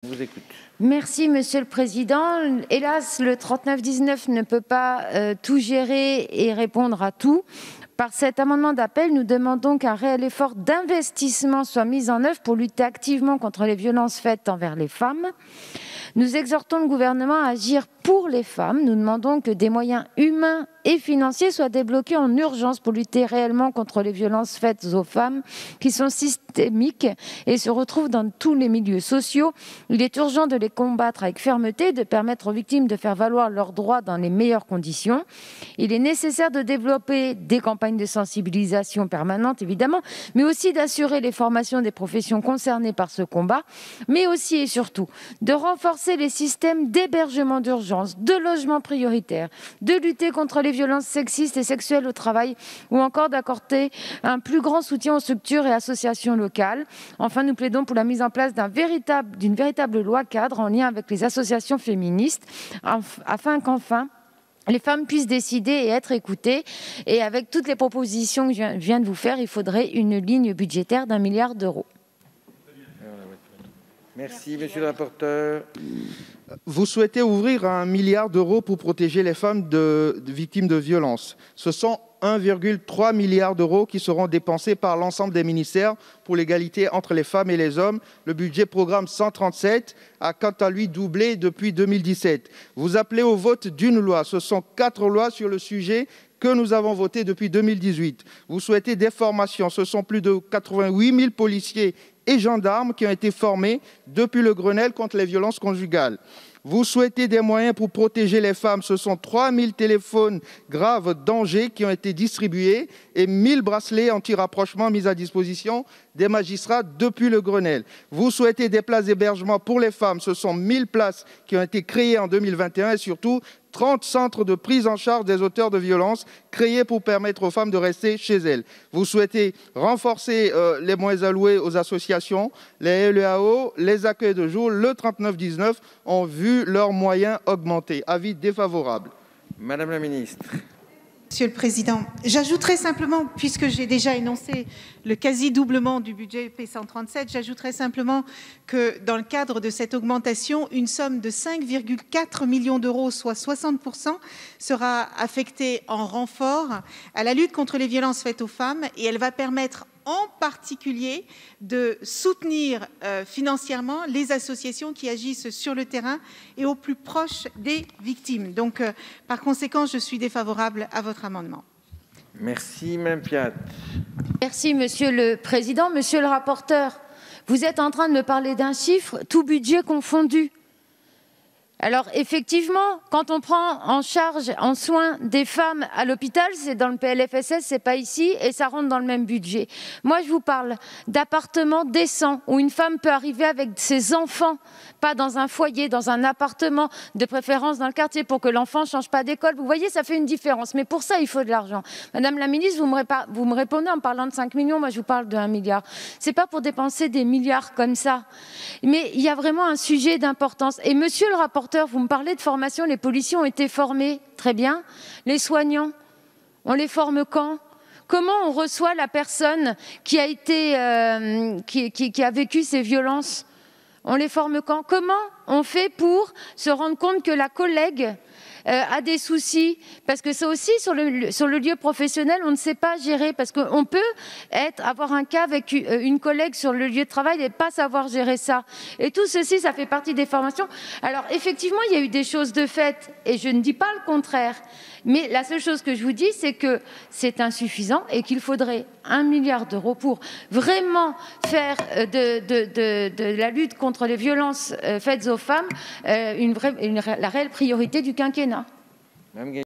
Je vous écoute. Merci, Monsieur le Président. Hélas, le 3919 ne peut pas tout gérer et répondre à tout. Par cet amendement d'appel, nous demandons qu'un réel effort d'investissement soit mis en œuvre pour lutter activement contre les violences faites envers les femmes. Nous exhortons le gouvernement à agir pour les femmes. Nous demandons que des moyens humains et financiers soient débloqués en urgence pour lutter réellement contre les violences faites aux femmes qui sont systémiques et se retrouvent dans tous les milieux sociaux. Il est urgent de les combattre avec fermeté, de permettre aux victimes de faire valoir leurs droits dans les meilleures conditions. Il est nécessaire de développer des campagnes de sensibilisation permanentes, évidemment, mais aussi d'assurer les formations des professions concernées par ce combat, mais aussi et surtout de renforcer les systèmes d'hébergement d'urgence, de logement prioritaire, de lutter contre les violences sexistes et sexuelles au travail ou encore d'accorder un plus grand soutien aux structures et associations locales. Enfin, nous plaidons pour la mise en place d'une véritable loi cadre en lien avec les associations féministes afin qu'enfin les femmes puissent décider et être écoutées. Et avec toutes les propositions que je viens de vous faire, il faudrait une ligne budgétaire d'1 milliard d'euros. Merci, monsieur le rapporteur. Vous souhaitez ouvrir 1 milliard d'euros pour protéger les femmes victimes de violences. Ce sont 1,3 milliard d'euros qui seront dépensés par l'ensemble des ministères pour l'égalité entre les femmes et les hommes. Le budget programme 137 a quant à lui doublé depuis 2017. Vous appelez au vote d'une loi. Ce sont 4 lois sur le sujet que nous avons voté depuis 2018. Vous souhaitez des formations. Ce sont plus de 88 000 policiers et gendarmes qui ont été formés depuis le Grenelle contre les violences conjugales. Vous souhaitez des moyens pour protéger les femmes. Ce sont 3 000 téléphones graves danger qui ont été distribués et 1 000 bracelets anti-rapprochement mis à disposition des magistrats depuis le Grenelle. Vous souhaitez des places d'hébergement pour les femmes. Ce sont 1 000 places qui ont été créées en 2021 et surtout 30 centres de prise en charge des auteurs de violences créés pour permettre aux femmes de rester chez elles. Vous souhaitez renforcer les moyens alloués aux associations, les LEAO, les accueils de jour. Le 3919 ont vu leurs moyens augmenter. Avis défavorable. Madame la ministre. Monsieur le Président, j'ajouterai simplement, puisque j'ai déjà énoncé le quasi-doublement du budget P137, j'ajouterai simplement que dans le cadre de cette augmentation, une somme de 5,4 millions d'euros, soit 60%, sera affectée en renfort à la lutte contre les violences faites aux femmes et elle va permettre en particulier de soutenir financièrement les associations qui agissent sur le terrain et au plus proche des victimes. Donc, par conséquent, je suis défavorable à votre amendement. Merci, Mme Piat. Merci, Monsieur le Président. Monsieur le rapporteur, vous êtes en train de me parler d'un chiffre, tout budget confondu. Alors, effectivement, quand on prend en charge, en soins des femmes à l'hôpital, c'est dans le PLFSS, c'est pas ici, et ça rentre dans le même budget. Moi, je vous parle d'appartements décents, où une femme peut arriver avec ses enfants, pas dans un foyer, dans un appartement, de préférence dans le quartier, pour que l'enfant ne change pas d'école. Vous voyez, ça fait une différence. Mais pour ça, il faut de l'argent. Madame la ministre, vous me répondez en parlant de 5 millions, moi je vous parle de 1 milliard. C'est pas pour dépenser des milliards comme ça. Mais il y a vraiment un sujet d'importance. Et monsieur le rapporteur, vous me parlez de formation, les policiers ont été formés, très bien. Les soignants, on les forme quand ? Comment on reçoit la personne qui a vécu ces violences ? On les forme quand ? Comment on fait pour se rendre compte que la collègue a des soucis, parce que ça aussi sur le lieu professionnel on ne sait pas gérer, parce qu'on peut avoir un cas avec une collègue sur le lieu de travail et pas savoir gérer ça, et tout ceci ça fait partie des formations. Alors effectivement il y a eu des choses de fait et je ne dis pas le contraire, mais la seule chose que je vous dis c'est que c'est insuffisant et qu'il faudrait 1 milliard d'euros pour vraiment faire de la lutte contre les violences faites aux femmes la réelle priorité du quinquennat.